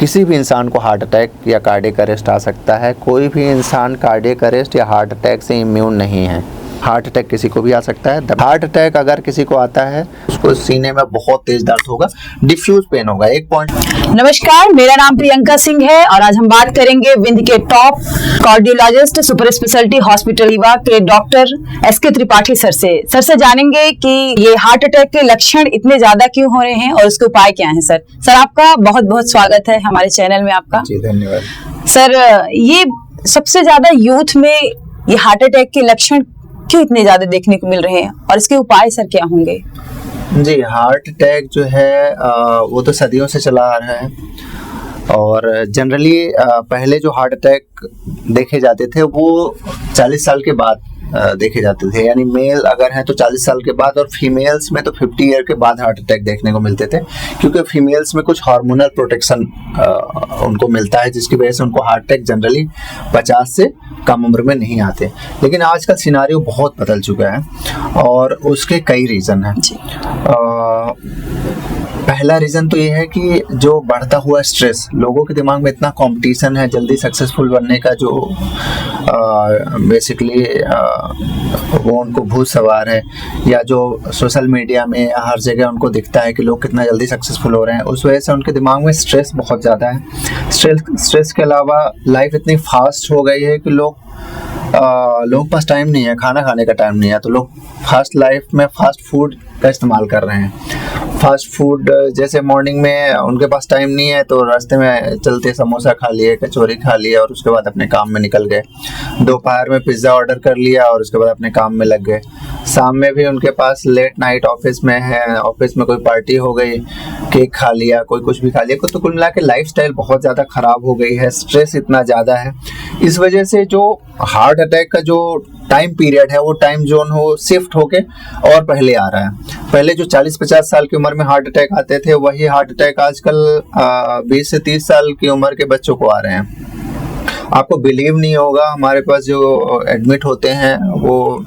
किसी भी इंसान को हार्ट अटैक या कार्डियक अरेस्ट आ सकता है। कोई भी इंसान कार्डियक अरेस्ट या हार्ट अटैक से इम्यून नहीं है। हार्ट अटैक किसी को भी आ सकता है। हार्ट अटैक अगर किसी को आता है उसको सीने में बहुत तेज दर्द होगा, डिफ्यूज पेन होगा। एक पॉइंट। नमस्कार, मेरा नाम प्रियंका सिंह है और आज हम बात करेंगे विंध्य के top cardiologist super speciality hospital Rewa के डॉक्टर एसके त्रिपाठी सर से जानेंगे कि ये हार्ट अटैक के लक्षण इतने ज्यादा क्यों हो रहे हैं और उसके उपाय क्या हैं। सर आपका बहुत बहुत स्वागत है हमारे चैनल में आपका। जी धन्यवाद। सर, ये सबसे ज्यादा यूथ में ये हार्ट अटैक के लक्षण क्यों इतने ज्यादा देखने को मिल रहे हैं और इसके उपाय सर क्या होंगे? जी, हार्ट अटैक जो है वो तो सदियों से चला आ रहा है और जनरली पहले जो हार्ट अटैक देखे जाते थे वो 40 साल के बाद देखे जाते थे। यानी मेल अगर है तो 40 साल के बाद और फीमेल्स में तो 50 ईयर के बाद हार्ट अटैक देखने को मिलते थे, क्योंकि फीमेल्स में कुछ हार्मोनल प्रोटेक्शन उनको मिलता है, जिसकी वजह से उनको हार्ट अटैक जनरली 50 से कम उम्र में नहीं आते। लेकिन आज का सिनारियो बहुत बदल चुका है और उसके कई रीज़न हैं। पहला रीज़न तो ये है कि जो बढ़ता हुआ स्ट्रेस, लोगों के दिमाग में इतना कंपटीशन है जल्दी सक्सेसफुल बनने का, जो बेसिकली वो उनको भूत सवार है, या जो सोशल मीडिया में हर जगह उनको दिखता है कि लोग कितना जल्दी सक्सेसफुल हो रहे हैं, उस वजह से उनके दिमाग में स्ट्रेस बहुत ज़्यादा है। स्ट्रेस के अलावा लाइफ इतनी फास्ट हो गई है कि लोगों के पास टाइम नहीं है, खाना खाने का टाइम नहीं है, तो लोग फास्ट लाइफ में फास्ट फूड का इस्तेमाल कर रहे हैं। फास्ट फूड जैसे मॉर्निंग में उनके पास टाइम नहीं है तो रास्ते में चलते समोसा खा लिए, कचौरी खा लिया और उसके बाद अपने काम में निकल गए। दोपहर में पिज़्ज़ा ऑर्डर कर लिया और उसके बाद अपने काम में लग गए। शाम में भी उनके पास लेट नाइट ऑफिस में है, ऑफिस में कोई पार्टी हो गई, केक खा लिया, कोई कुछ भी खा लिया। तो कुल मिला के लाइफस्टाइल बहुत ज़्यादा ख़राब हो गई है, स्ट्रेस इतना ज़्यादा है। इस वजह से जो हार्ट अटैक का जो टाइम पीरियड है वो टाइम जोन हो शिफ्ट होके और पहले आ रहा है। पहले जो 40-50 साल की उम्र में हार्ट अटैक आते थे, वही हार्ट अटैक आजकल 20 से 30 साल की उम्र के बच्चों को आ रहे हैं। आपको बिलीव नहीं होगा, हमारे पास जो एडमिट होते हैं वो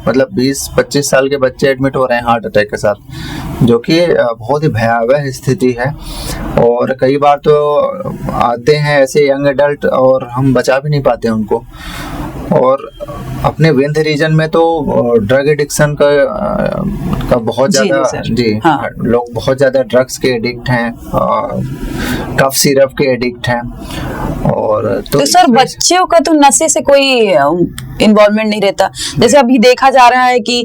मतलब 20-25 साल के बच्चे एडमिट हो रहे हैं हार्ट अटैक के साथ, जो कि बहुत ही भयावह स्थिति है। और कई बार तो आते हैं ऐसे यंग एडल्ट और हम बचा भी नहीं पाते उनको। और अपने विंध्य रीजन में तो ड्रग एडिक्शन का बहुत ज़्यादा हाँ। लोग बहुत ज़्यादा ड्रग्स के एडिक्ट हैं, कफ सिरप के एडिक्ट हैं। और तो सर बच्चों का तो नशे से कोई इन्वॉल्वमेंट नहीं रहता। जैसे अभी देखा जा रहा है कि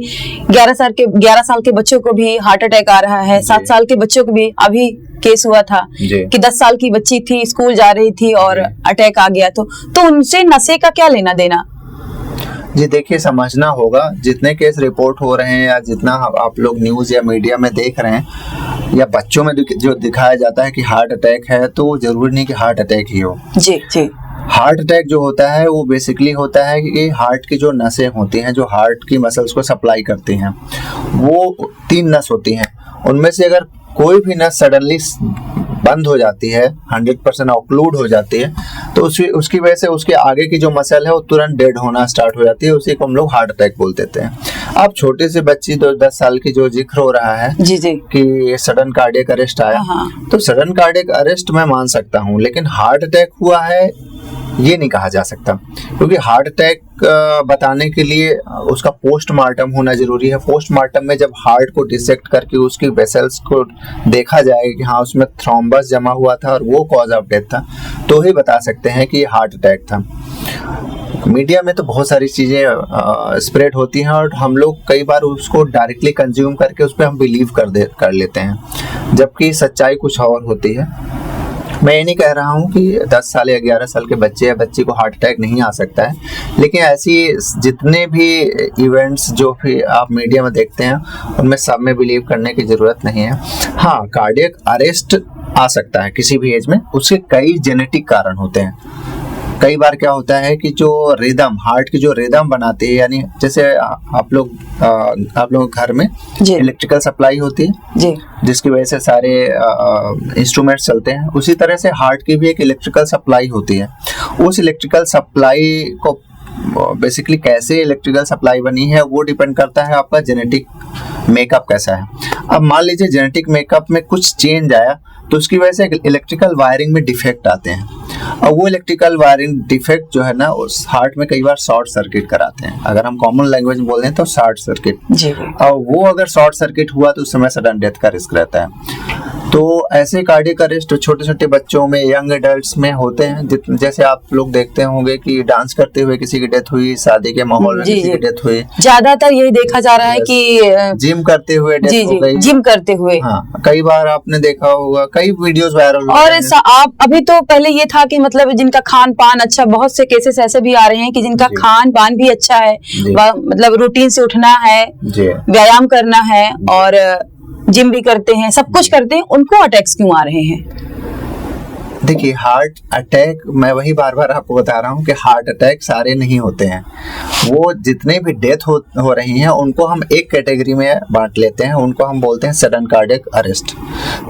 11 साल के बच्चों को भी हार्ट अटैक आ रहा है, 7 साल के बच्चों को भी। अभी केस हुआ था कि 10 साल की बच्ची थी, स्कूल जा रही थी और अटैक आ गया। तो उनसे नशे का क्या लेना देना? जी देखिए, समझना होगा, जितने केस रिपोर्ट हो रहे हैं या जितना आप लोग न्यूज़ या मीडिया में देख रहे हैं या बच्चों में जो दिखाया जाता है कि हार्ट अटैक है, तो जरूरी नहीं कि हार्ट अटैक ही हो। जी। हार्ट अटैक जो होता है वो बेसिकली होता है कि हार्ट की जो नसें होती हैं, जो हार्ट की मसल्स को सप्लाई करती हैं, वो 3 नस होती हैं। उनमें से अगर कोई भी नस सडनली बंद हो जाती है, 100% ऑक्लूड हो जाती है, तो उसकी वजह से उसके आगे की जो मसल है वो तुरंत डेड होना स्टार्ट हो जाती है। उसी को हम लोग हार्ट अटैक बोल देते हैं। अब छोटे से बच्ची 10 साल की जो जिक्र हो रहा है जी कि सडन कार्डियक अरेस्ट आया, तो सडन कार्डियक अरेस्ट मैं मान सकता हूँ, लेकिन हार्ट अटैक हुआ है ये नहीं कहा जा सकता, क्योंकि हार्ट अटैक बताने के लिए उसका पोस्टमार्टम होना जरूरी है। पोस्टमार्टम में जब हार्ट को डिसेक्ट करके उसकी वेसल्स को देखा जाए कि हाँ उसमें थ्रोम्बस जमा हुआ था और वो कॉज ऑफ डेथ था, तो ही बता सकते हैं कि हार्ट अटैक था। मीडिया में तो बहुत सारी चीज़ें स्प्रेड होती हैं और हम लोग कई बार उसको डायरेक्टली कंज्यूम करके उस पर हम बिलीव कर लेते हैं, जबकि सच्चाई कुछ और होती है। मैं ये नहीं कह रहा हूँ कि 10 साल या 11 साल के बच्चे या बच्ची को हार्ट अटैक नहीं आ सकता है, लेकिन ऐसी जितने भी इवेंट्स जो भी आप मीडिया में देखते हैं उनमें सब में बिलीव करने की ज़रूरत नहीं है। हाँ, कार्डियक अरेस्ट आ सकता है किसी भी एज में, उसके कई जेनेटिक कारण होते हैं। कई बार क्या होता है कि जो रिदम, हार्ट की जो रिदम बनाती है, यानी जैसे आप लोग घर में इलेक्ट्रिकल सप्लाई होती है जी, जिसकी वजह से सारे इंस्ट्रूमेंट्स चलते हैं, उसी तरह से हार्ट की भी एक इलेक्ट्रिकल सप्लाई होती है। उस इलेक्ट्रिकल सप्लाई को बेसिकली कैसे इलेक्ट्रिकल सप्लाई बनी है वो डिपेंड करता है आपका जेनेटिक मेकअप कैसा है। अब मान लीजिए जेनेटिक मेकअप में कुछ चेंज आया तो उसकी वजह से इलेक्ट्रिकल वायरिंग में डिफेक्ट आते हैं। और वो इलेक्ट्रिकल वायरिंग डिफेक्ट जो है ना उस हार्ट में कई बार शॉर्ट सर्किट कराते हैं। अगर हम कॉमन लैंग्वेज में बोल रहे हैं तो शॉर्ट सर्किट, जी। और वो अगर शॉर्ट सर्किट हुआ तो उस समय सडन डेथ का रिस्क रहता है। तो ऐसे कार्डियक अरेस्ट छोटे छोटे बच्चों में, यंग एडल्ट्स में होते हैं। जैसे आप लोग देखते होंगे कि डांस करते हुए किसी की डेथ हुई, शादी के माहौल में किसी की डेथ हुई, ज्यादातर यही देखा जा रहा है कि जिम करते हुए डेथ हो गई, जिम करते हुए। हाँ, कई बार आपने देखा होगा, कई वीडियोस वायरल और आप अभी तो पहले ये था कि मतलब जिनका खान पान अच्छा, बहुत से केसेस ऐसे भी आ रहे हैं कि जिनका खान पान भी अच्छा है, मतलब रूटीन से उठना है, व्यायाम करना है और जिम भी करते हैं, सब कुछ करते हैं, उनको अटैक्स क्यों आ रहे हैं? देखिए, हार्ट अटैक, मैं वही बार बार आपको बता रहा हूँ कि हार्ट अटैक सारे नहीं होते हैं। वो जितने भी डेथ हो रही हैं उनको हम एक कैटेगरी में बांट लेते हैं, उनको हम बोलते हैं सडन कार्डियक अरेस्ट।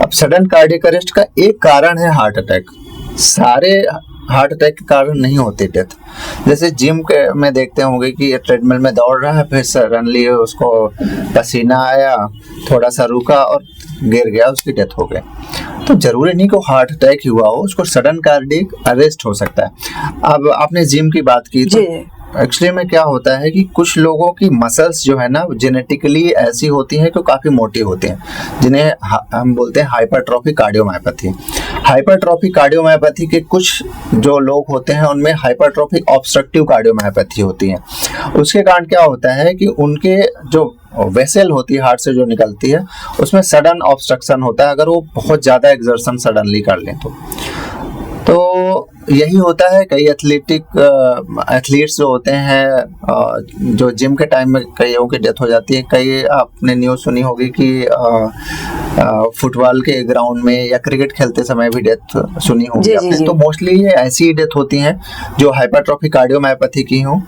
अब सडन कार्डियक अरेस्ट का एक कारण है हार्ट अटैक, सारे हार्ट अटैक के कारण नहीं होते डेथ। जैसे जिम के में देखते होंगे कि ट्रेडमिल में दौड़ रहा है, फिर सडनली उसको पसीना आया, थोड़ा सा रुका और गिर गया, उसकी डेथ हो गई। तो जरूरी नहीं कि हार्ट अटैक हुआ हो, उसको सडन कार्डियक अरेस्ट हो सकता है। अब आपने जिम की बात की तो एक्चुअली में क्या होता है कि कुछ लोगों की मसल्स जो है ना जेनेटिकली ऐसी होती हैं कि काफ़ी मोटी होती हैं, जिन्हें हम बोलते हैं हाइपरट्रॉफी कार्डियोमायोपैथी। हाइपरट्रॉफी कार्डियोमायोपैथी के कुछ जो लोग होते हैं उनमें हाइपरट्रॉफी ऑब्स्ट्रक्टिव कार्डियोमायोपैथी होती है। उसके कारण क्या होता है कि उनके जो वेसल होती है हार्ट से जो निकलती है उसमें सडन ऑब्स्ट्रक्शन होता है, अगर वो बहुत ज़्यादा एक्सर्शन सडनली कर लें तो यही होता है। कई एथलीट्स जो होते हैं जो जिम के टाइम में कईयों की डेथ हो जाती है। कई आपने न्यूज़ सुनी होगी कि फुटबॉल के ग्राउंड में या क्रिकेट खेलते समय भी डेथ सुनी होगी आपने। तो मोस्टली ये ऐसी डेथ होती हैं जो हाइपरट्रॉफी कार्डियोमायोपैथी की हों,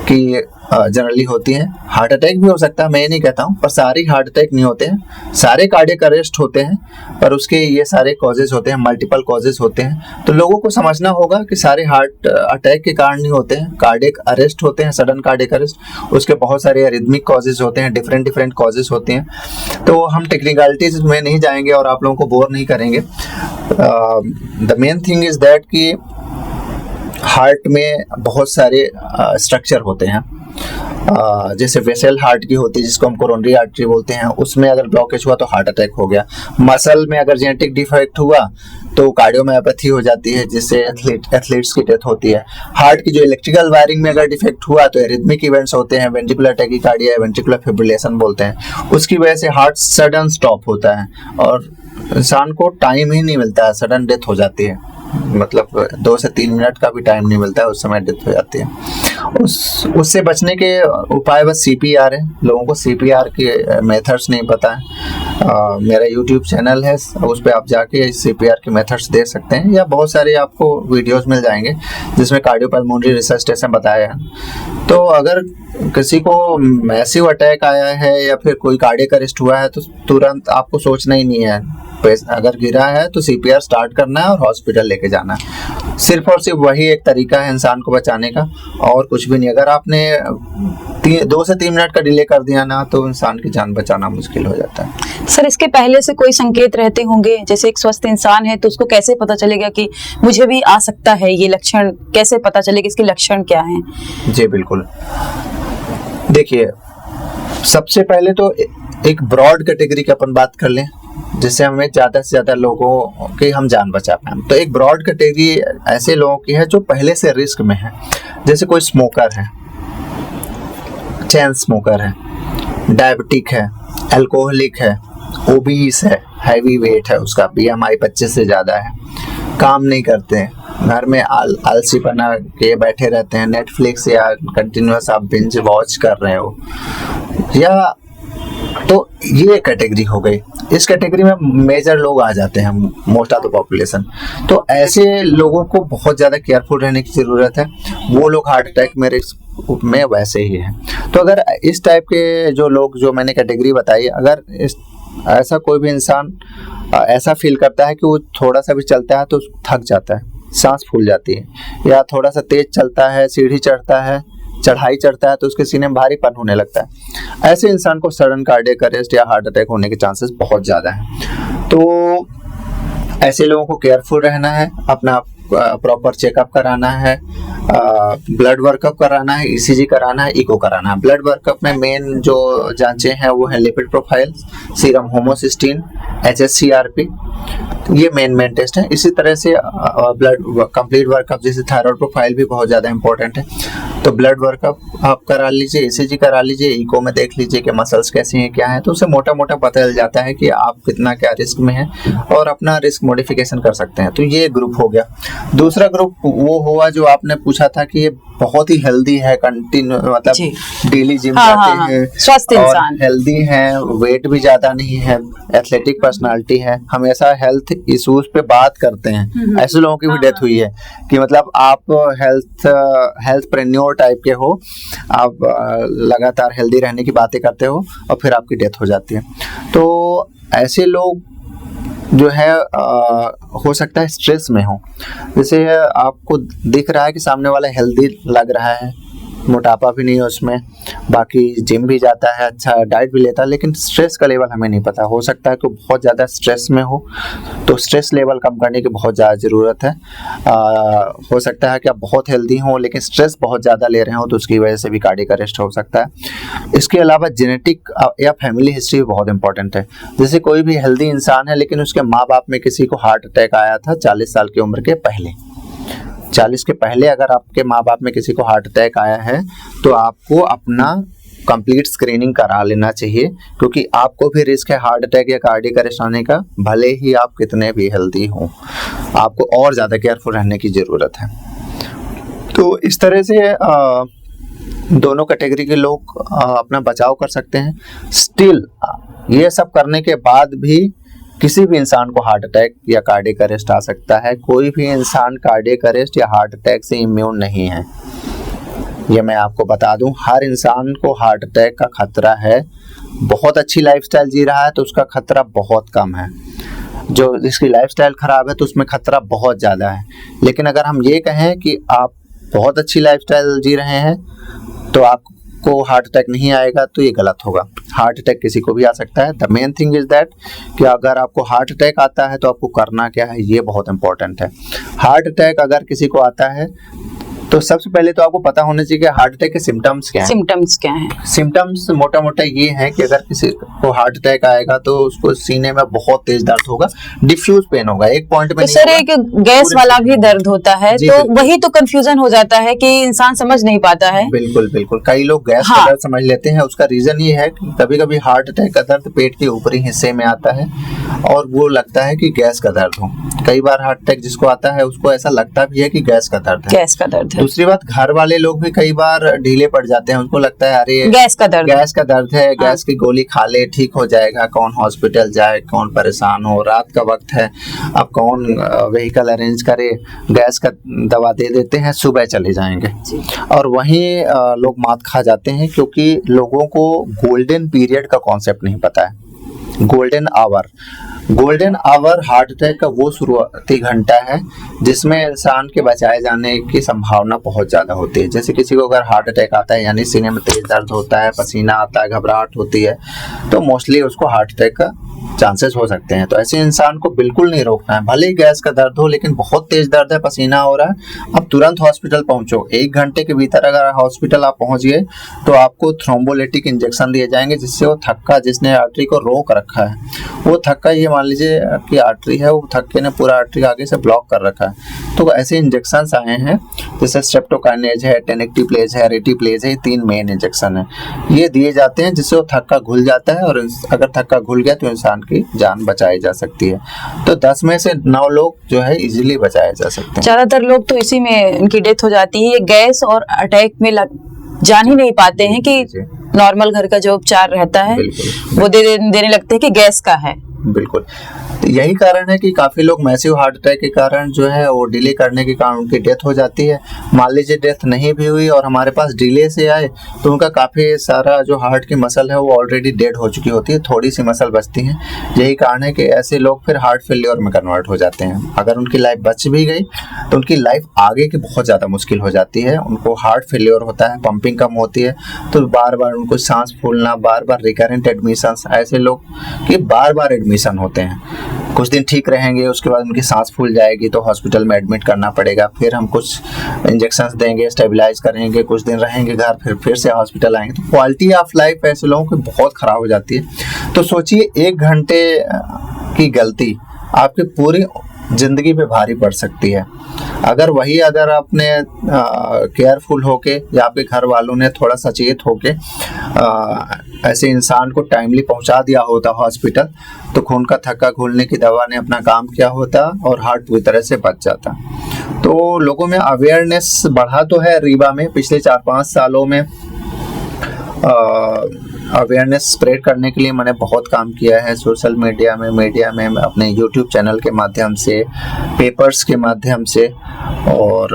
कि जनरली होती हैं। हार्ट अटैक भी हो सकता है, मैं ये नहीं कहता हूँ, पर सारी हार्ट अटैक नहीं होते हैं। सारे कार्डियक अरेस्ट होते हैं पर उसके ये सारे कॉजेज होते हैं, मल्टीपल कॉजेज होते हैं। तो लोगों को समझना होगा कि सारे हार्ट अटैक के कारण नहीं होते हैं, कार्डियक अरेस्ट होते हैं, सडन कार्डियक अरेस्ट। उसके बहुत सारे अरिथमिक कॉजेज होते हैं, डिफरेंट कॉजेज होते हैं। तो हम टेक्निकलिटीज में नहीं जाएंगे और आप लोगों को बोर नहीं करेंगे। The main thing is that कि हार्ट में बहुत सारे स्ट्रक्चर होते हैं। जैसे वेसल हार्ट की होती है जिसको हम कोरोनरी आर्टरी बोलते हैं, उसमें अगर ब्लॉकेज हुआ तो हार्ट अटैक हो गया। मसल में अगर जेनेटिक डिफेक्ट हुआ तो कार्डियोमायोपैथी हो जाती है, जिससे एथलीट्स की डेथ होती है। हार्ट की जो इलेक्ट्रिकल वायरिंग में अगर डिफेक्ट हुआ तो एरिथमिक इवेंट्स होते हैं, वेंट्रिकुलर टैकीकार्डिया, वेंट्रिकुलर फिब्रिलेशन बोलते हैं। उसकी वजह से हार्ट सडन स्टॉप होता है और इंसान को टाइम ही नहीं मिलता है, सडन डेथ हो जाती है। मतलब 2 से 3 मिनट का भी टाइम नहीं मिलता है, उस समय डेथ हो जाती है। उससे बचने के उपाय बस CPR है। लोगों को CPR के मेथड्स नहीं पता है। मेरा YouTube चैनल है, उस पर आप जाके CPR के मेथड्स देख सकते हैं, या बहुत सारे आपको वीडियोस मिल जाएंगे जिसमें कार्डियोपल्मोनरी रिससटेशन बताया है। तो अगर किसी को मैसिव अटैक आया है या फिर कोई कार्डियक अरेस्ट हुआ है तो तुरंत आपको सोचना ही नहीं है, अगर गिरा है तो CPR स्टार्ट करना है और हॉस्पिटल लेके जाना है। सिर्फ और सिर्फ वही एक तरीका है इंसान को बचाने का, और कुछ भी नहीं। अगर आपने 2 से 3 मिनट का डिले कर दिया ना तो इंसान की जान बचाना मुश्किल हो जाता है। सर, इसके पहले से कोई संकेत रहते होंगे? जैसे एक स्वस्थ इंसान है तो उसको कैसे पता चलेगा कि मुझे भी आ सकता है ये लक्षण? कैसे पता चलेगा इसके लक्षण क्या हैं? जी बिल्कुल, देखिए सबसे पहले तो एक ब्रॉड कैटेगरी की अपन बात कर लें जिससे हमें ज़्यादा से ज़्यादा लोगों की हम जान बचा पाएं। तो एक ब्रॉड कैटेगरी ऐसे लोगों की है जो पहले से रिस्क में है। जैसे कोई स्मोकर है, चेन स्मोकर है, डायबिटिक है, अल्कोहलिक है, ओबीस है, हैवी वेट है, उसका BMI 25 से ज़्यादा है, काम नहीं करते हैं, घर में आलसीपना के बैठे रहते हैं, नेटफ्लिक्स या कंटिन्यूअस आप बिंज वॉच कर रहे हो, या तो ये कैटेगरी हो गई। इस कैटेगरी में मेजर लोग आ जाते हैं, मोस्ट ऑफ द पॉपुलेशन। तो ऐसे लोगों को बहुत ज़्यादा केयरफुल रहने की ज़रूरत है। वो लोग हार्ट अटैक में रिस्क में वैसे ही है। तो अगर इस टाइप के जो लोग जो मैंने कैटेगरी बताई, अगर ऐसा कोई भी इंसान ऐसा फील करता है कि वो थोड़ा सा भी चलता है तो थक जाता है, सांस फूल जाती है, या थोड़ा सा तेज चलता है, सीढ़ी चढ़ता है, चढ़ाई चढ़ता है तो उसके सीने में भारीपन होने लगता है। ऐसे इंसान को सडन कार्डियक अरेस्ट या हार्ट अटैक होने के चांसेस बहुत ज़्यादा हैं। तो ऐसे लोगों को केयरफुल रहना है, अपना प्रॉपर चेकअप कराना है, ब्लड वर्कअप कराना है, ईसीजी कराना है, इको कराना है। ब्लड वर्कअप में मेन जो जांचें हैं वो है lipid profile, serum homocysteine, HSCRP, ये मेन टेस्ट है। इसी तरह से ब्लड कंप्लीट वर्कअप जैसे थायराइड प्रोफाइल भी बहुत ज़्यादा इंपॉर्टेंट है। तो ब्लड वर्कअप आप करा लीजिए, ईसीजी करा लीजिए, इको में देख लीजिए कि मसल्स कैसी हैं क्या है, तो उससे मोटा मोटा पता चल जाता है कि आप कितना क्या रिस्क में हैं और अपना रिस्क मॉडिफिकेशन कर सकते हैं। तो ये ग्रुप हो गया। दूसरा ग्रुप वो हुआ जो आपने पूछा था कि ये बहुत ही हेल्दी है, कंटिन्यू मतलब डेली जिम जाते हैं, स्वस्थ इंसान, हेल्दी हैं, वेट भी ज्यादा नहीं है, एथलेटिक पर्सनालिटी है, हमेशा हेल्थ इश्यूज पे बात करते हैं। ऐसे लोगों की भी डेथ हुई है कि मतलब आप हेल्थ प्रेन्योर टाइप के हो, आप लगातार हेल्दी रहने की बातें करते हो और फिर आपकी डेथ हो जाती है। तो ऐसे लोग जो है हो सकता है स्ट्रेस में हो। जैसे आपको दिख रहा है कि सामने वाला हेल्दी लग रहा है, मोटापा भी नहीं है उसमें, बाकी जिम भी जाता है, अच्छा डाइट भी लेता है, लेकिन स्ट्रेस का लेवल हमें नहीं पता। हो सकता है कि बहुत ज़्यादा स्ट्रेस में हो, तो स्ट्रेस लेवल कम करने की बहुत ज़्यादा ज़रूरत है। हो सकता है कि आप बहुत हेल्दी हों लेकिन स्ट्रेस बहुत ज़्यादा ले रहे हो, तो उसकी वजह से भी कार्डियक अरेस्ट हो सकता है। इसके अलावा जेनेटिक या फैमिली हिस्ट्री भी बहुत इंपॉर्टेंट है। जैसे कोई भी हेल्दी इंसान है लेकिन उसके माँ बाप में किसी को हार्ट अटैक आया था 40 साल की उम्र के पहले, 40 के पहले अगर आपके माँ बाप में किसी को हार्ट अटैक आया है तो आपको अपना कंप्लीट स्क्रीनिंग करा लेना चाहिए, क्योंकि आपको भी रिस्क है हार्ट अटैक या कार्डियक अरेस्ट आने का, भले ही आप कितने भी हेल्दी हों। आपको और ज़्यादा केयरफुल रहने की ज़रूरत है। तो इस तरह से दोनों कैटेगरी के लोग अपना बचाव कर सकते हैं। स्टिल ये सब करने के बाद भी किसी भी इंसान को हार्ट अटैक या कार्डियक अरेस्ट आ सकता है। कोई भी इंसान कार्डियक अरेस्ट या हार्ट अटैक से इम्यून नहीं है, ये मैं आपको बता दूं। हर इंसान को हार्ट अटैक का खतरा है। बहुत अच्छी लाइफस्टाइल जी रहा है तो उसका खतरा बहुत कम है, जो जिसकी लाइफस्टाइल खराब है तो उसमें खतरा बहुत ज़्यादा है। लेकिन अगर हम ये कहें कि आप बहुत अच्छी लाइफस्टाइल जी रहे हैं तो आपको हार्ट अटैक नहीं आएगा, तो ये गलत होगा। हार्ट अटैक किसी को भी आ सकता है। The main thing is that कि अगर आपको हार्ट अटैक आता है तो आपको करना क्या है, ये बहुत इंपॉर्टेंट है। हार्ट अटैक अगर किसी को आता है तो सबसे पहले तो आपको पता होना चाहिए कि हार्ट अटैक के सिम्टम्स क्या हैं। सिम्टम्स क्या हैं? सिम्टम्स मोटा मोटा ये है कि अगर किसी को हार्ट अटैक आएगा तो उसको सीने में बहुत तेज दर्द होगा, डिफ्यूज पेन होगा, एक पॉइंट में तो सर एक गैस वाला भी दर्द होता है, तो वही तो कंफ्यूजन हो जाता है कि इंसान समझ नहीं पाता है। बिल्कुल बिल्कुल, कई लोग गैस का दर्द समझ लेते हैं। उसका रीजन ये है कि कभी कभी हार्ट अटैक का दर्द पेट के ऊपरी हिस्से में आता है और वो लगता है कि गैस का दर्द हो। कई बार हार्ट अटैक जिसको आता है उसको ऐसा लगता भी है कि गैस का दर्द है। गैस का दर्द है। दूसरी बात, घर वाले लोग भी कई बार ढीले पड़ जाते हैं, उनको लगता है अरे गैस का दर्द है, गैस की गोली खा ले ठीक हो जाएगा, कौन हॉस्पिटल जाए, कौन परेशान हो, रात का वक्त है, अब कौन व्हीकल अरेंज करे, गैस का दवा दे देते हैं, सुबह चले जाएंगे। और वहीं लोग मात खा जाते हैं क्योंकि लोगों को गोल्डन पीरियड का कॉन्सेप्ट नहीं पता है। गोल्डन आवर हार्ट अटैक का वो शुरुआती घंटा है जिसमें इंसान के बचाए जाने की संभावना बहुत ज़्यादा होती है। जैसे किसी को अगर हार्ट अटैक आता है यानी सीने में तेज दर्द होता है, पसीना आता है, घबराहट होती है, तो मोस्टली उसको हार्ट अटैक का चांसेस हो सकते हैं। तो ऐसे इंसान को बिल्कुल नहीं रोकना है। भले ही गैस का दर्द हो लेकिन बहुत तेज दर्द है, पसीना हो रहा है, अब तुरंत हॉस्पिटल पहुंचो। 1 घंटे के भीतर अगर हॉस्पिटल आप पहुंच गए तो आपको थ्रोम्बोलिटिक इंजेक्शन दिए जाएंगे, जिससे वो थक्का जिसने आर्टरी को रोक रखा है, वो थक्का, ये मान लीजिए कि आर्टरी है, वो थक्के ने पूरा आर्टरी आगे से ब्लॉक कर रखा है। तो ऐसे इंजेक्शन आए हैं जैसे स्ट्रेप्टोकाइनेज है, टेनेक्टिप्लेज है, रेटिप्लेज है, ये 3 मेन इंजेक्शन है। ये दिए जाते हैं जिससे वो थक्का घुल जाता है और अगर थक्का घुल गया तो इंसान की जान बचाई जा सकती है। तो 10 में से 9 लोग जो है इजीली बचाए जा सकते हैं। ज्यादातर लोग तो इसी में उनकी डेथ हो जाती है। ये गैस और अटैक में जान ही नहीं पाते हैं कि नॉर्मल घर का जो उपचार रहता है वो देने लगते हैं कि गैस का है। बिल्कुल। तो यही कारण है कि काफ़ी लोग मैसिव हार्ट अटैक के कारण जो है वो डिले करने के कारण उनकी डेथ हो जाती है। मान लीजिए डेथ नहीं भी हुई और हमारे पास डिले से आए तो उनका काफ़ी सारा जो हार्ट की मसल है वो ऑलरेडी डेड हो चुकी होती है, थोड़ी सी मसल बचती है। यही कारण है कि ऐसे लोग फिर हार्ट फेल्योर में कन्वर्ट हो जाते हैं। अगर उनकी लाइफ बच भी गई तो उनकी लाइफ आगे की बहुत ज़्यादा मुश्किल हो जाती है। उनको हार्ट फेल्योर होता है, पंपिंग कम होती है, तो बार बार उनको सांस फूलना, बार बार रिकरेंट एडमिशन, ऐसे लोग कि बार बार एडमिशन होते हैं। कुछ दिन ठीक रहेंगे, उसके बाद उनकी सांस फूल जाएगी तो हॉस्पिटल में एडमिट करना पड़ेगा, फिर हम कुछ इंजेक्शंस देंगे, स्टेबलाइज करेंगे, कुछ दिन रहेंगे घर, फिर से हॉस्पिटल आएंगे। तो क्वालिटी ऑफ लाइफ ऐसे लोगों की बहुत ख़राब हो जाती है। तो सोचिए 1 घंटे की गलती आपकी पूरी ज़िंदगी पे भारी पड़ सकती है। अगर आपने केयरफुल होके या आपके घर वालों ने थोड़ा सचेत होके ऐसे इंसान को टाइमली पहुंचा दिया होता हॉस्पिटल, तो खून का थक्का घोलने की दवा ने अपना काम किया होता और हार्ट पूरी तरह से बच जाता। तो लोगों में अवेयरनेस बढ़ा तो है रीवा में पिछले 4-5 सालों में। अवेयरनेस स्प्रेड करने के लिए मैंने बहुत काम किया है सोशल मीडिया में, अपने यूट्यूब चैनल के माध्यम से, पेपर्स के माध्यम से, और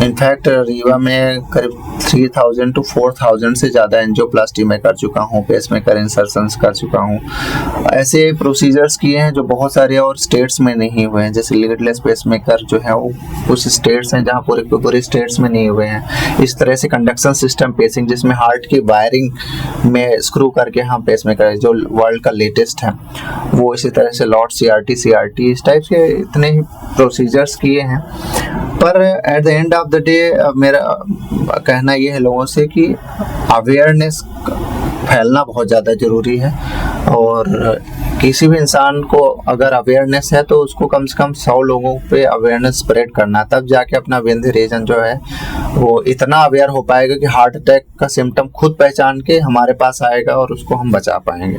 इनफैक्ट रीवा में करीब 3000 to 4000 से ज़्यादा एंजियोप्लास्टी में कर चुका हूँ, पेसमेकर इंसर्शंस कर चुका हूँ। ऐसे प्रोसीजर्स किए हैं जो बहुत सारे और स्टेट्स में नहीं हुए हैं। जैसे लीडलेस पेसमेकर जो है वो कुछ स्टेट्स हैं जहाँ पूरे स्टेट्स में नहीं हुए हैं। इस तरह से कंडक्शन सिस्टम पेसिंग, जिसमें हार्ट की वायरिंग में स्क्रू करके हम पेसमेकर, जो वर्ल्ड का लेटेस्ट है वो, इसी तरह से लॉट CRT इस टाइप के इतने ही प्रोसीजर्स किए हैं। पर at the end of the day मेरा कहना ये है लोगों से कि अवेयरनेस फैलना बहुत ज़्यादा ज़रूरी है, और किसी भी इंसान को अगर अवेयरनेस है तो उसको कम से कम 100 लोगों पे अवेयरनेस स्प्रेड करना, तब जाके अपना विंध्य रीजन जो है वो इतना अवेयर हो पाएगा कि हार्ट अटैक का सिम्टम खुद पहचान के हमारे पास आएगा और उसको हम बचा पाएंगे।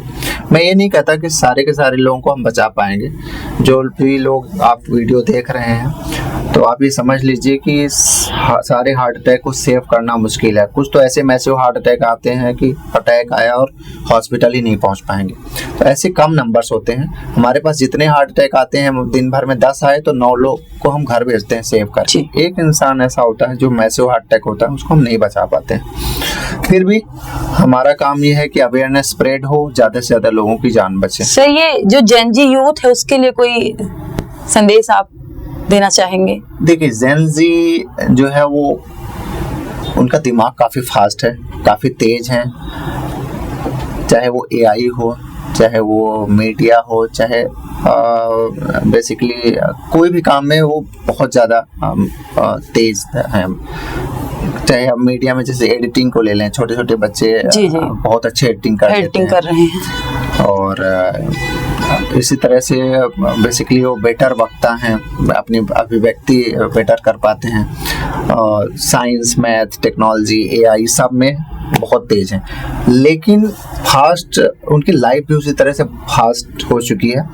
मैं ये नहीं कहता कि सारे के सारे लोगों को हम बचा पाएंगे। जो भी लोग आप वीडियो देख रहे हैं तो आप ये समझ लीजिए कि सारे हार्ट अटैक को सेव करना मुश्किल है। कुछ तो ऐसे मैसिव हार्ट अटैक आते हैं कि अटैक आया और हॉस्पिटल ही नहीं पहुंच पाएंगे, तो ऐसे कम नंबर्स होते हैं। हमारे पास जितने हार्ट अटैक आते हैं, दिन भर में 10 आए तो 9 लोग को हम घर भेजते हैं सेव करके। एक इंसान ऐसा होता है जो मैसिव हार्ट अटैक होता है, उसको हम नहीं बचा पाते हैं। फिर भी हमारा काम ये है कि अवेयरनेस स्प्रेड हो, ज़्यादा से ज़्यादा लोगों की जान बचे। सर, ये जो जेनजी यूथ है उसके लिए कोई संदेश आप देना चाहेंगे? देखिए, जेनजी जो है वो, उनका दिमाग काफ़ी फास्ट है, काफ़ी तेज है। चाहे वो AI हो, चाहे वो मीडिया हो, चाहे बेसिकली कोई भी काम में वो बहुत ज़्यादा तेज है। चाहे अब मीडिया में जैसे एडिटिंग को ले लें, छोटे छोटे बच्चे बहुत अच्छे एडिटिंग कर रहे हैं, और इसी तरह से बेसिकली वो बेटर वक्ता हैं, अपनी अभिव्यक्ति बेटर कर पाते हैं। साइंस, मैथ, टेक्नोलॉजी, AI सब में बहुत तेज हैं, लेकिन फास्ट उनकी लाइफ भी उसी तरह से फास्ट हो चुकी है।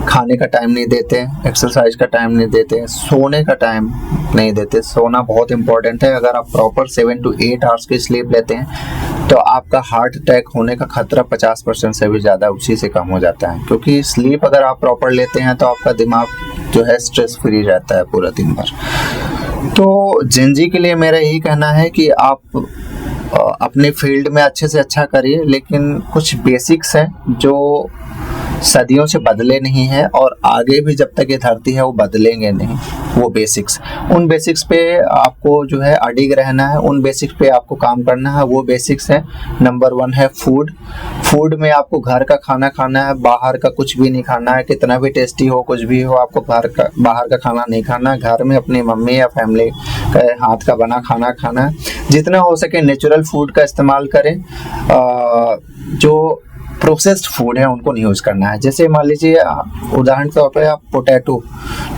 खाने का टाइम नहीं देते, एक्सरसाइज का टाइम नहीं देते, सोने का टाइम नहीं देते। सोना बहुत इंपॉर्टेंट है। अगर आप प्रॉपर 7 to 8 आवर्स की स्लीप लेते हैं तो आपका हार्ट अटैक होने का खतरा 50% से भी ज़्यादा उसी से कम हो जाता है, क्योंकि स्लीप अगर आप प्रॉपर लेते हैं तो आपका दिमाग जो है स्ट्रेस फ्री रहता है पूरा दिन भर। तो जेनजी के लिए मेरा यही कहना है कि आप अपने फील्ड में अच्छे से अच्छा करिए, लेकिन कुछ बेसिक्स हैं जो सदियों से बदले नहीं हैं और आगे भी जब तक ये धरती है वो बदलेंगे नहीं। वो बेसिक्स, उन बेसिक्स पे आपको जो है अडिग रहना है, उन बेसिक्स पे आपको काम करना है। वो बेसिक्स है, नंबर 1 है फूड में आपको घर का खाना खाना है, बाहर का कुछ भी नहीं खाना है। कितना भी टेस्टी हो, कुछ भी हो, आपको बाहर का खाना नहीं खाना है। घर में अपनी मम्मी या फैमिली के हाथ का बना खाना खाना है। जितना हो सके नेचुरल फूड का इस्तेमाल करें। जो प्रोसेस्ड फूड है उनको नहीं यूज़ करना है। जैसे मान लीजिए उदाहरण के तौर पे आप पोटैटो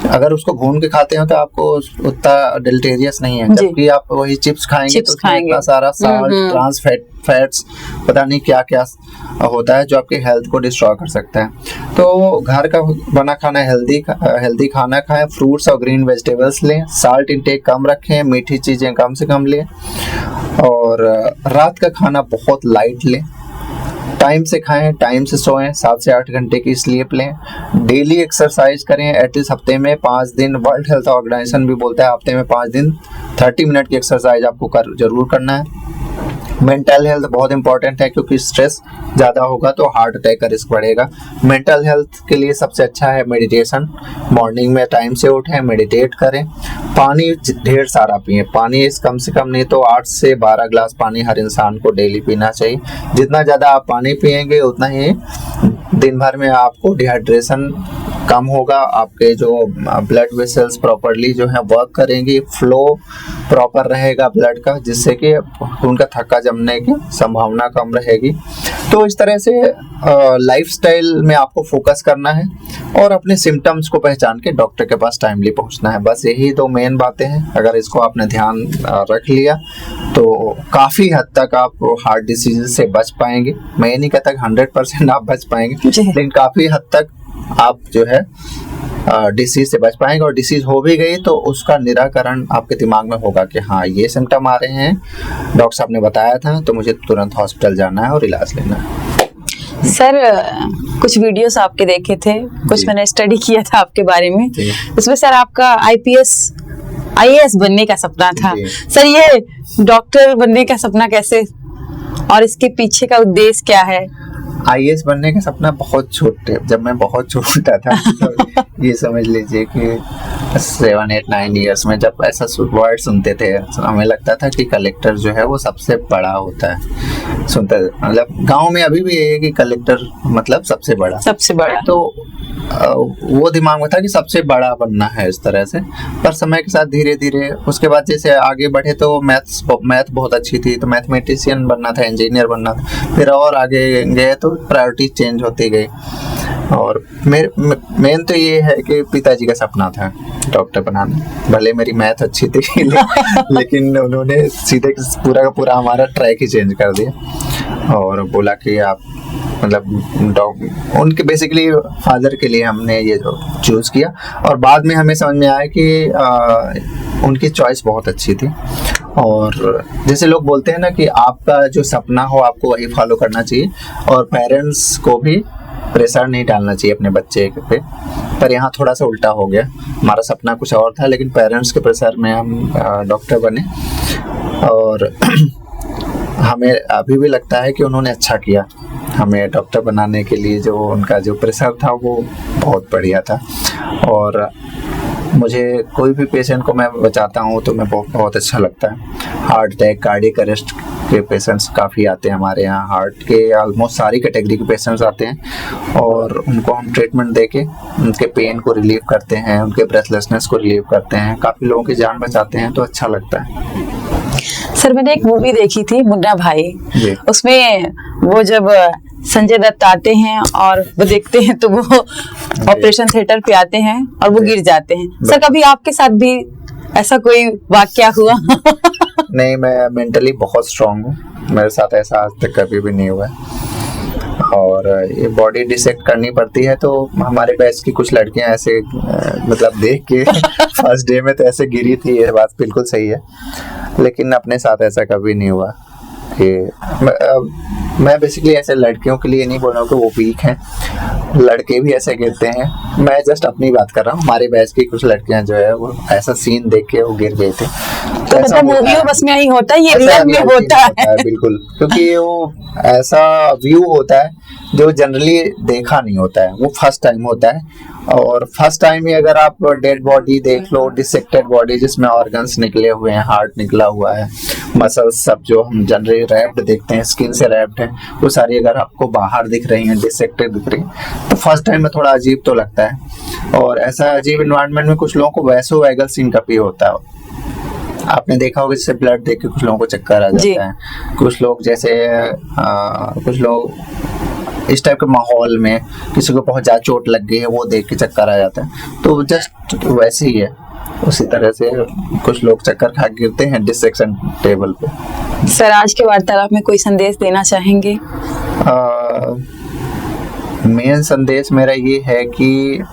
अगर उसको भून के खाते हो तो आपको उतना डेलेटेरियस नहीं है, जबकि आप वही चिप्स खाएंगे तो उसमें इतना सारा साल्ट, ट्रांस फैट्स, पता नहीं क्या क्या होता है जो आपके हेल्थ को डिस्ट्रॉय कर सकता है। तो घर का बना खाना हेल्दी खाना खाएं, फ्रूट्स और ग्रीन वेजिटेबल्स लें, साल्ट इंटेक कम रखें, मीठी चीज़ें कम से कम लें, और रात का खाना बहुत लाइट लें। टाइम से खाएं, टाइम से सोएं, 7 से 8 घंटे की स्लीप लें, डेली एक्सरसाइज करें, एटलीस्ट हफ्ते में 5 दिन। वर्ल्ड हेल्थ ऑर्गेनाइजेशन भी बोलता है हफ्ते में 5 दिन 30 मिनट की एक्सरसाइज आपको जरूर करना है। मेंटल हेल्थ बहुत इंपॉर्टेंट है, क्योंकि स्ट्रेस ज़्यादा होगा तो हार्ट अटैक का रिस्क बढ़ेगा। मेंटल हेल्थ के लिए सबसे अच्छा है मेडिटेशन। मॉर्निंग में टाइम से उठें, मेडिटेट करें, पानी ढेर सारा पिएं। पानी कम से कम नहीं तो 8 से 12 ग्लास पानी हर इंसान को डेली पीना चाहिए। जितना ज़्यादा आप पानी पिएंगे उतना ही दिन भर में आपको डिहाइड्रेशन कम होगा, आपके जो ब्लड वेसल्स प्रॉपरली जो है वर्क करेंगी, फ्लो प्रॉपर रहेगा ब्लड का, जिससे कि उनका थक्का जमने की संभावना कम रहेगी। तो इस तरह से लाइफस्टाइल में आपको फोकस करना है और अपने सिम्टम्स को पहचान के डॉक्टर के पास टाइमली पहुंचना है। बस यही 2 मेन बातें हैं। अगर इसको आपने ध्यान रख लिया तो काफ़ी हद तक आप हार्ट डिसीज से बच पाएंगे। मैं ये नहीं कहता कि 100% आप बच पाएंगे, लेकिन काफ़ी हद तक आप जो है डिसीज से बच पाएंगे। और डिसीज हो भी गई तो उसका निराकरण आपके दिमाग में होगा कि हाँ ये सिम्टम आ रहे हैं, डॉक्टर साहब ने बताया था तो मुझे तुरंत हॉस्पिटल जाना है और इलाज लेना है। सर कुछ वीडियोस आपके देखे थे, कुछ मैंने स्टडी किया था आपके बारे में, इसमें सर आपका IAS बनने का सपना था। सर ये डॉक्टर बनने का सपना कैसे, और इसके पीछे का उद्देश्य क्या है? IAS बनने का सपना बहुत छोटे, जब मैं बहुत छोटा था तो ये समझ लीजिए कि 7, 8, 9 ईयर्स में जब ऐसा वर्ड सुनते थे, हमें लगता था कि कलेक्टर जो है वो सबसे बड़ा होता है। सुनते मतलब गांव में अभी भी ये है कि कलेक्टर मतलब सबसे बड़ा तो वो दिमाग में था कि सबसे बड़ा बनना है इस तरह से। पर समय के साथ धीरे धीरे उसके बाद जैसे आगे बढ़े तो मैथ बहुत अच्छी थी तो मैथमेटिशियन बनना था, इंजीनियर बनना था। फिर और आगे गए तो प्रायोरिटी चेंज होती गई। और मेन तो ये है कि पिताजी का सपना था डॉक्टर बनाना। भले मेरी मैथ अच्छी थी लेकिन उन्होंने सीधे पूरा का पूरा हमारा ट्रैक ही चेंज कर दिया और बोला कि आप मतलब उनके बेसिकली फादर के लिए हमने ये जो चूज किया। और बाद में हमें समझ में आया कि उनकी चॉइस बहुत अच्छी थी। और जैसे लोग बोलते हैं ना कि आपका जो सपना हो आपको वही फॉलो करना चाहिए, और पेरेंट्स को भी प्रेशर नहीं डालना चाहिए अपने बच्चे पे। पर यहाँ थोड़ा सा उल्टा हो गया, हमारा सपना कुछ और था लेकिन पेरेंट्स के प्रेशर में हम डॉक्टर बने। और हमें अभी भी लगता है कि उन्होंने अच्छा किया, हमें डॉक्टर बनाने के लिए जो उनका जो प्रेशर था वो बहुत बढ़िया था। और मुझे कोई भी पेशेंट को मैं बचाता हूँ तो मैं बहुत अच्छा लगता है। हार्ट अटैक, कार्डियक अरेस्ट के पेशेंट्स काफ़ी आते हैं हमारे यहाँ, हार्ट के ऑलमोस्ट सारी कैटेगरी के पेशेंट्स आते हैं और उनको हम ट्रीटमेंट देके उनके पेन को रिलीव करते हैं, उनके ब्रेथलेसनेस को रिलीव करते हैं, काफ़ी लोगों की जान बचाते हैं, तो अच्छा लगता है। सर मैंने एक मूवी देखी थी मुन्ना भाई, उसमें वो जब संजय दत्त आते हैं और वो देखते हैं तो वो ऑपरेशन थिएटर पे आते हैं और वो गिर जाते हैं। सर कभी आपके साथ भी ऐसा कोई वाकया हुआ? नहीं, मैं मेंटली बहुत स्ट्रांग हूँ, मेरे साथ ऐसा आज तक कभी भी नहीं हुआ है। और ये बॉडी डिसेक्ट करनी पड़ती है तो हमारे बैच की कुछ लड़कियां ऐसे मतलब देख के फर्स्ट डे में तो ऐसे गिरी थी, ये बात बिल्कुल सही है। लेकिन अपने साथ ऐसा कभी नहीं हुआ कि मैं बेसिकली ऐसे लड़कियों के लिए नहीं बोल रहा हूँ कि वो वीक हैं, लड़के भी ऐसे गिरते हैं। मैं जस्ट अपनी बात कर रहा हूँ, हमारे बैच की कुछ लड़कियां जो है वो ऐसा सीन देख के वो गिर गई थी। तो मतलब मूवियों बस में ही होता है, ये रियल में होता है बिल्कुल, क्योंकि वो ऐसा व्यू होता है जो जनरली देखा नहीं होता है, वो फर्स्ट टाइम होता है। और फर्स्ट टाइम ही अगर आप डेड बॉडी देख लो, डिसेक्टेड बॉडी जिसमें ऑर्गन्स निकले हुए हैं, हार्ट निकला हुआ है, मसल्स सब जो हम जनरली रैप्ड देखते हैं, स्किन से रैप्ड है, वो सारी अगर आपको बाहर दिख रही हैं, डिसेक्टेड दिख रही हैं, तो फर्स्ट टाइम में थोड़ा अजीब तो लगता है। और ऐसा अजीब इन्वायरमेंट में कुछ लोगों को वैसोवैगल सिनकप भी होता है। आपने देखा होगा जैसे ब्लड देख के कुछ लोगों को चक्कर आ जाता है, कुछ लोग जैसे कुछ लोग इस टाइप के माहौल में किसी को बहुत ज्यादा चोट लग गई है वो देख के चक्कर आ जाता है, तो जस्ट वैसे ही है। उसी तरह से कुछ लोग चक्कर खा गिरते हैं डिसेक्शन टेबल पे। सर आज के वार्तालाप में कोई संदेश देना चाहेंगे? मेन संदेश मेरा ये है कि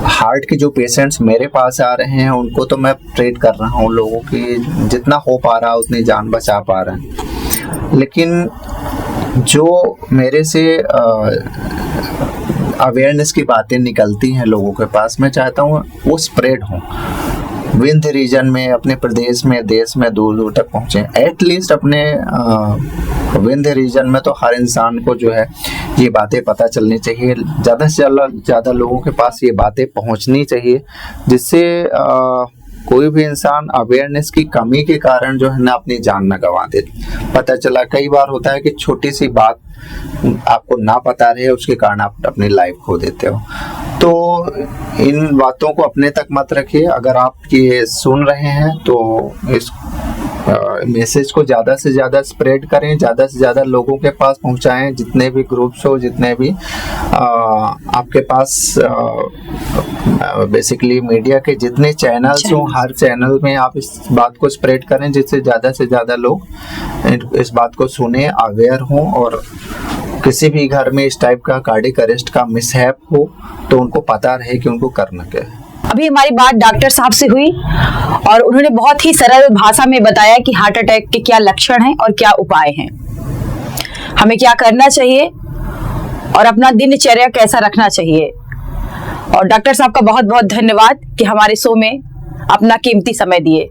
हार्ट के जो पेशेंट्स मेरे पास आ रहे हैं उनको तो मैं ट्रीट कर रहा हूँ, लोगों की जितना हो पा रहा है उतनी जान बचा पा रहा है। लेकिन जो मेरे से अवेयरनेस की बातें निकलती हैं लोगों के पास, मैं चाहता हूँ वो स्प्रेड हों विंध्य रीजन में, अपने प्रदेश में, देश में दूर दूर तक पहुँचे। एटलीस्ट अपने विंध्य रीजन में तो हर इंसान को जो है ये बातें पता चलनी चाहिए, ज़्यादा से ज़्यादा लोगों के पास ये बातें पहुँचनी चाहिए, जिससे कोई भी इंसान अवेयरनेस की कमी के कारण जो है ना अपनी जान न गंवा दे। पता चला कई बार होता है कि छोटी सी बात आपको ना पता रहे, उसके कारण आप अपनी लाइफ खो देते हो। तो इन बातों को अपने तक मत रखिए। अगर आप ये सुन रहे हैं तो इस मैसेज को ज़्यादा से ज़्यादा स्प्रेड करें, ज़्यादा से ज़्यादा लोगों के पास पहुंचाएं। जितने भी ग्रुप्स हो, जितने भी आपके पास बेसिकली मीडिया के जितने चैनल्स हो, हर चैनल में आप इस बात को स्प्रेड करें, जिससे ज़्यादा से ज़्यादा लोग इस बात को सुने, अवेयर हों, और किसी भी घर में इस टाइप का कार्डियक अरेस्ट का मिसहैप हो तो उनको पता रहे कि उनको करना क्या है। अभी हमारी बात डॉक्टर साहब से हुई और उन्होंने बहुत ही सरल भाषा में बताया कि हार्ट अटैक के क्या लक्षण हैं और क्या उपाय हैं, हमें क्या करना चाहिए और अपना दिनचर्या कैसा रखना चाहिए। और डॉक्टर साहब का बहुत बहुत धन्यवाद कि हमारे शो में अपना कीमती समय दिए।